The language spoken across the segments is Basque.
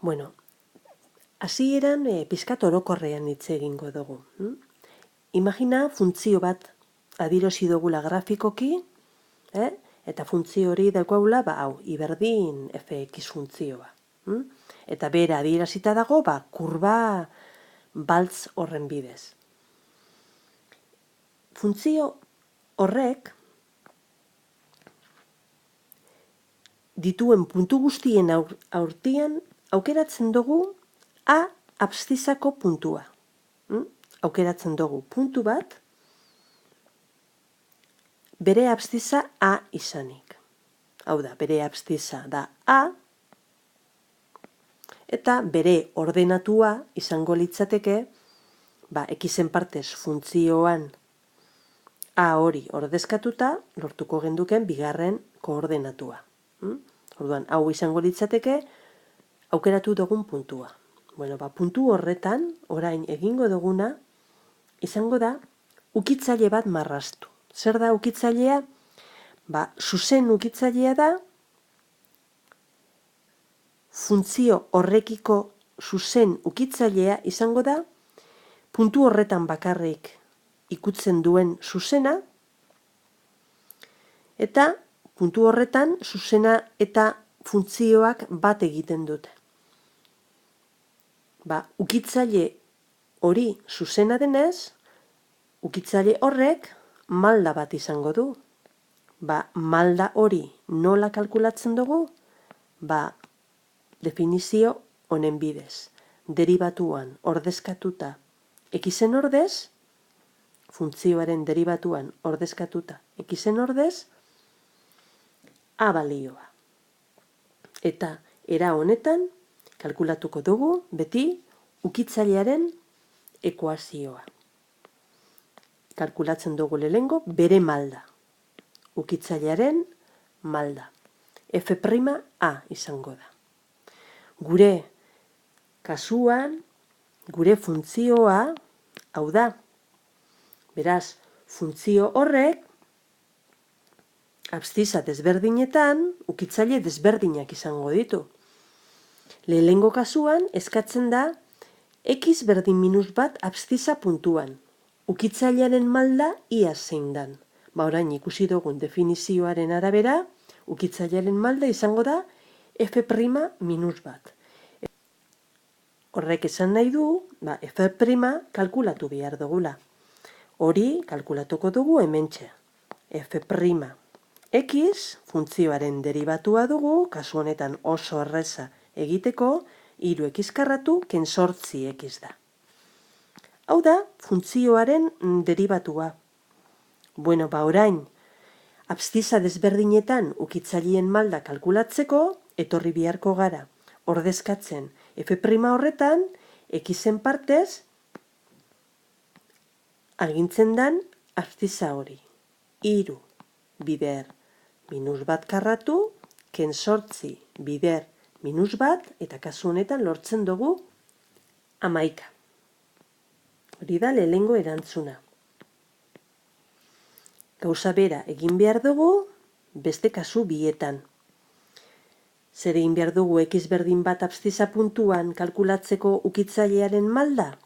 Bueno, hasieran pizkat orokorrean hitz egingo dugu. Imagina funtzio bat adierazi dugula grafikoki, eta funtzio hori daukagula, hau, I berdin fx funtzioa. Eta bera adierazita dago, kurba baltz horren bidez. Funtzio horrek dituen puntu guztien aurtian aukeratzen dugu A abszizako puntua. Aukeratzen dugu puntu bat, bere absziza A izanik. Hau da, bere absziza da A, eta bere ordenatua izango litzateke, xen partez funtzioan A hori ordezkatuta, lortuko genduken bigarren koordenatua. Orduan, hau izango litzateke, aukeratu dugun puntua. Bueno, puntu horretan, orain egingo duguna, izango da, ukitzaile bat marraztu. Zer da ukitzailea? Zuzen ukitzailea da, funtzio horrekiko zuzen ukitzailea izango da, puntu horretan bakarrik ikutzen duen zuzena, eta puntu horretan zuzena eta funtzioak bat egiten dute. Ukitzaile hori zuzena denez, ukitzaile horrek malda bat izango du. Malda hori nola kalkulatzen dugu? Definizio honen bidez. Deribatuan ordezkatuta xen ordez, funtzioaren deribatuan ordezkatuta xen ordez, A balioa. Eta era honetan kalkulatuko dugu beti ukitzailearen ekuazioa. Kalkulatzen dugu lehengo bere malda. Ukitzailearen malda. F'(A) izango da. Gure kasuan, gure funtzioa, hau da. Beraz, funtzio horrek, absziza desberdinetan, ukitzaile desberdinak izango ditu. Lehengo kasuan, eskatzen da, x berdin minus bat absziza puntuan. Ukitzailearen malda ia zein dan. Orain ikusi dugun definizioaren arabera, ukitzailearen malda izango da f'-bat. Horrek esan nahi du, f' kalkulatu behar dugula. Hori kalkulatuko dugu hementxe. F'(x) funtzioaren deribatua dugu, kasu honetan oso erreza egiteko, 3x karratu ken 8x da. Hau da, funtzioaren deribatua. Orain, absziza desberdinetan ukitzaileen malda kalkulatzeko, etorri beharko gara, ordezkatzen f' horretan, xen partez, agintzen dan absziza hori. 3 bider minus bat karratu, ken 8 bider minus bat, eta kasu honetan lortzen dugu 11. Hori da lehengo erantzuna. Gauza bera egin behar dugu, beste kasu bietan. Zer egin behar dugu x berdin bat absziza puntuan kalkulatzeko ukitzailearen malda?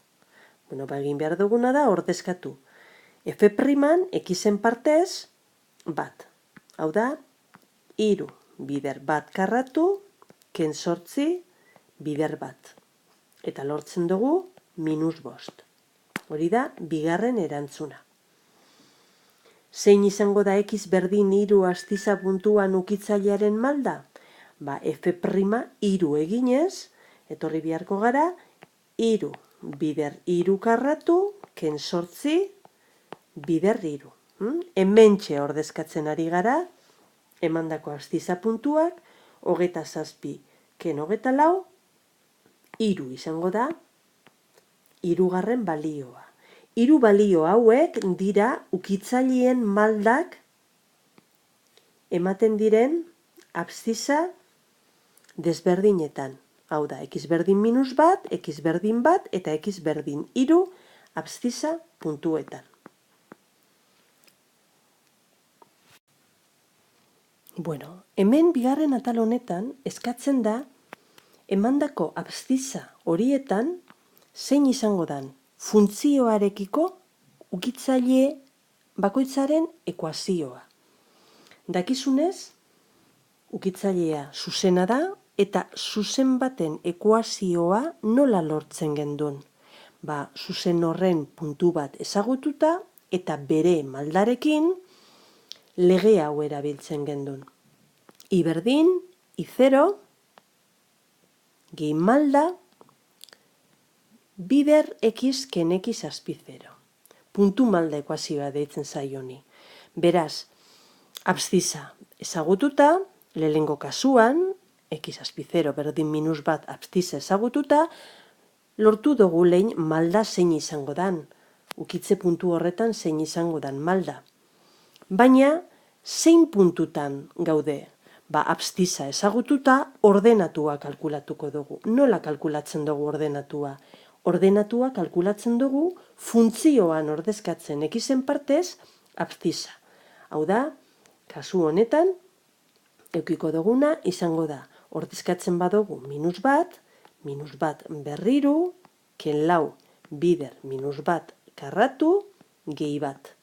Egin behar duguna da ordezkatu. F'-an xen partez bat. Hau da, 3 bider bat karratu, ken 8 bider bat. Eta lortzen dugu minus 5. Hori da, bigarren erantzuna. Zein izango da x berdin 3 absziza puntuan ukitzailearen malda? F' 3 eginez, etorri beharko gara, 3 bider 3 karratu, ken 8 bider 3. Hementxe ordezkatzen ari gara, emandako absziza puntuak, 27 ken 24, 3 izango da, 3. balioa. 3 balio hauek dira ukitzaileen maldak ematen diren absziza desberdinetan. Hau da, x berdin minus bat, x berdin bat, eta x berdin 3 absziza puntuetan. Hemen bigarren atal honetan eskatzen da emandako absziza horietan zein izango dan funtzioarekiko ukitzaile bakoitzaren ekuazioa. Dakizunez, ukitzailea zuzena da eta zuzen baten ekuazioa nola lortzen gendun. Zuzen horren puntu bat ezagututa eta bere maldarekin lege hau erabiltzen gendun. I berdin, I0, gehi malda, bider x ken x azpi 0. Puntu malda ekuazioa deitzen zaioni. Beraz, absziza ezagututa, lehengo kasuan, x azpi 0 berdin minus bat absziza ezagututa, lortu dugu lehen malda zein izango dan. Ukitze puntu horretan zein izango dan malda. Baina, zein puntutan gaude? Absziza ezagututa, ordenatua kalkulatuko dugu. Nola kalkulatzen dugu ordenatua? Ordenatua kalkulatzen dugu funtzioan ordezkatzen xen partez absziza. Hau da, kasu honetan, eukiko duguna izango da. Ordezkatzen badugu minus bat berriru, ken lau bider minus bat karratu, gehi bat.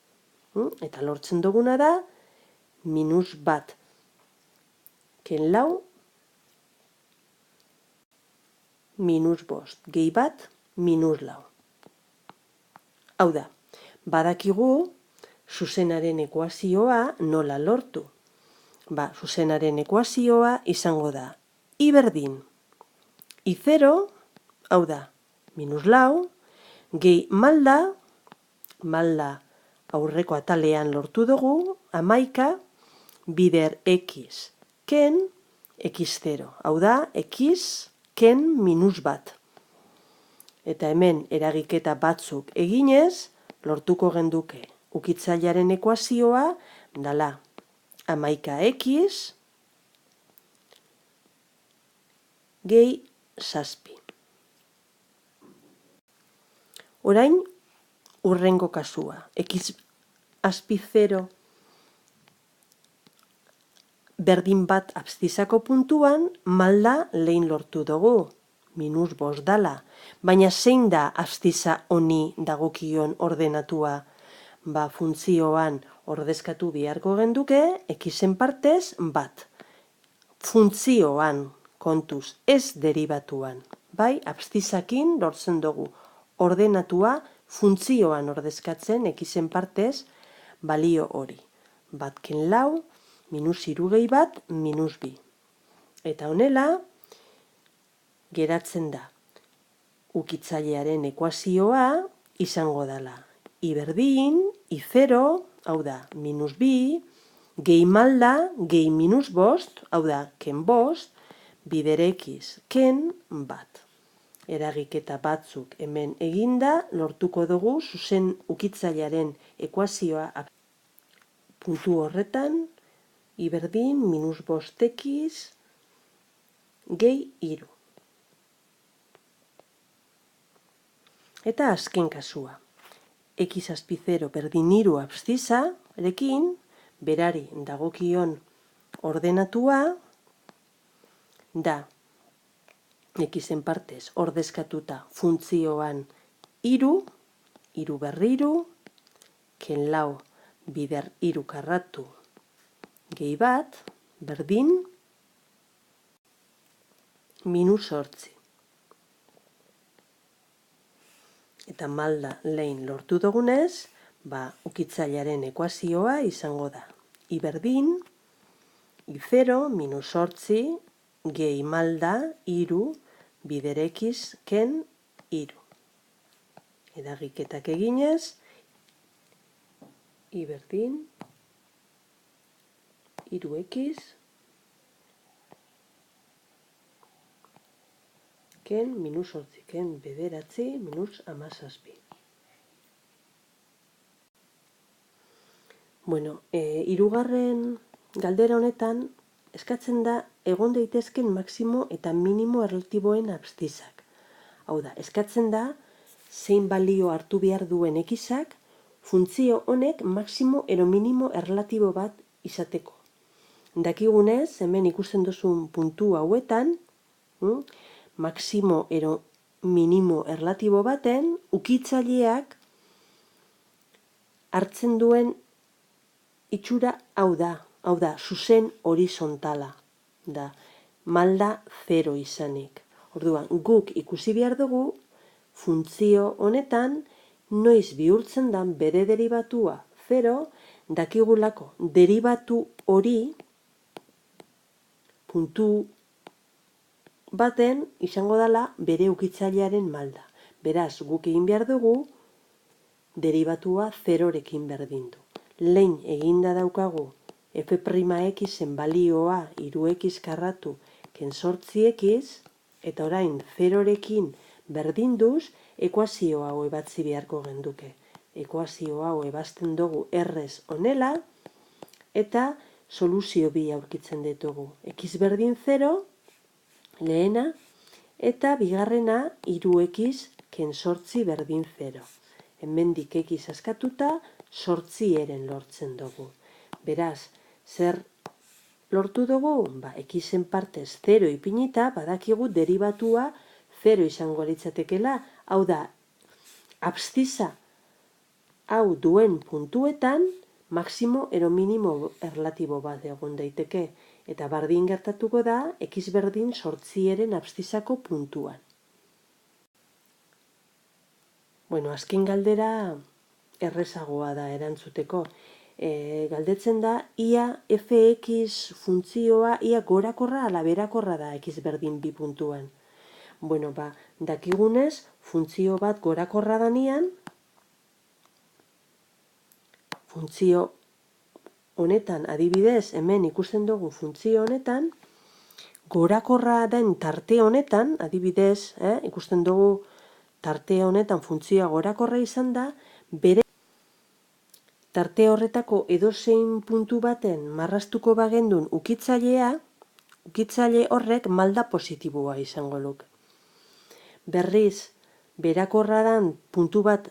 Eta lortzen duguna da, minus bat ken lau minus bost, gehi bat minus lau. Hau da, badakigu zuzenaren ekuazioa nola lortu. Zuzenaren ekuazioa izango da I berdin I0, hau da, minus lau, gehi malda aurreko atalean lortu dugu, 11, bider x ken x0, hau da, x ken minus bat. Eta hemen eragiketa batzuk eginez, lortuko genduke ukitzailearen ekuazioa dala 11x gehi 7. Orain, urrengo kasua. X azpi 0 berdin bat abszizako puntuan malda lehen lortu dugu. Minus bost dala. Baina zein da absziza honi dagokion ordenatua? Funtzioan ordezkatu beharko genduke, xen partez bat. Funtzioan kontuz, ez deribatuan. Abszizakin lortzen dugu ordenatua funtzioan ordezkatzen xen partez balio hori. Bat ken lau, minus iru gehi bat, minus bi. Eta honela, geratzen da. Ukitzailearen ekuazioa izango dela. I berdin, I0, hau da, minus bi, gehi malda, gehi minus bost, hau da, ken bost, bider x, ken bat. Eragiketa batzuk hemen eginda, lortuko dugu zuzen ukitzailearen ekuazioa puntu horretan, I berdin, minus bost x, gehi iru. Eta azken kasua. X azpi 0 berdin iru absziza, erekin, berari dagokion ordenatua, da, xen partez ordezkatuta funtzioan iru berriru, ken lau bider iru karratu gehi bat, berdin, minus 8. Eta malda lehen lortu dugunez, ukitzailearen ekuazioa izango da. I berdin, I0, minus 8, gehi malda, iru, bider x, ken, iru. Eragiketak eginez, I berdin, iru x, ken minus 8, ken bederatzi, minus 17. Hirugarren galdera honetan, eskatzen da egon daitezken maximo eta minimo erlatiboen abszizak. Hau da, eskatzen da zein balio hartu behar duen xak funtzio honek maximo ero minimo erlatibo bat izateko. Dakigunez, hemen ikusten duzun puntu hauetan, maximo ero minimo erlatibo baten ukitzaileak hartzen duen itxura hau da, zuzen horizontala da, malda 0 izanik. Orduan, guk ikusi behar dugu funtzio honetan noiz bihurtzen dan bere deribatua 0, dakigulako deribatu hori puntu baten izango dela bere ukitzailearen malda. Beraz, guk egin behar dugu deribatua 0rekin berdindu. Lehen eginda daukagu f'(x)en balioa 3x karratu ken 8x, eta orain 0rekin berdinduz ekuazio hau ebatzi beharko genduke. Ekuazio hau ebazten dugu errez honela, eta soluzio bi aurkitzen ditugu. X berdin 0, lehena, eta bigarrena 3x ken 8 berdin 0. Hemendik x askatuta, 8 lortzen dugu. Beraz, zer lortu dugu? Xen partez 0 ipinita, badakigu deribatua 0 izango litzatekela. Hau da, absziza hau duen puntuetan, maximo ero minimo erlatibo bat egon daiteke. Eta bardin gertatuko da, x berdin 8 abszizako puntuan. Bueno, azken galdera errezagoa da erantzuteko. Galdetzen da, ia fx funtzioa ia gorakorra ala berakorra da x berdin 2 puntuan. Bueno, dakigunez, funtzio bat gorakorra danean, funtzio honetan, adibidez, hemen ikusten dugu funtzio honetan, gorakorra den tarte honetan, adibidez, ikusten dugu tarte honetan funtzioa gorakorra izan da, bere tarte horretako edozein puntu baten marraztuko bagendun ukitzaile horrek malda positiboa izango luke. Berriz, berakorra den puntu bat,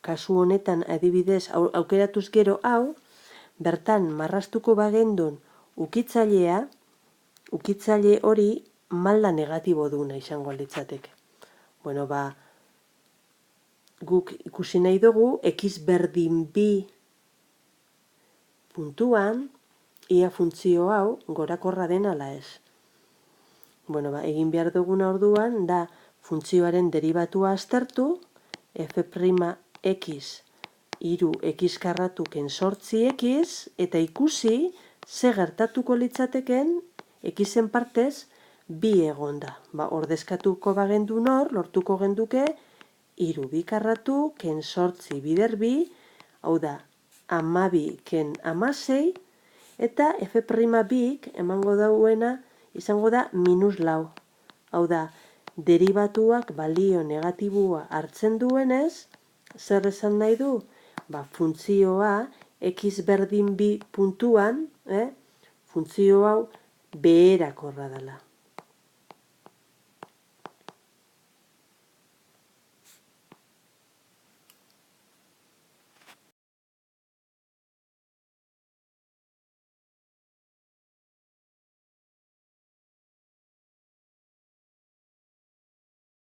kasu honetan adibidez aukeratuz gero hau, bertan marraztuko bagendun ukitzaile hori malda negatibo duna izango litzateke. Bueno, guk ikusi nahi dugu x berdin 2 puntuan ia funtzio hau gorakorra den ala ez. Bueno, egin behar duguna orduan da funtzioaren deribatua aztertu, f'(x) 3x karratu ken 8x, eta ikusi ze gertatuko litzateken xen partez 2 egonda. Ordezkatuko bagendun hor, lortuko genduke 3 karratu ken 8 bider 2, hau da, 12 ken 16, eta f'(2) emango dauena izango da -4. Hau da, deribatuak balio negatibua hartzen duenez, zer esan nahi du? Funtzioa x berdin 2 puntuan, funtzio hau beherakorra dela.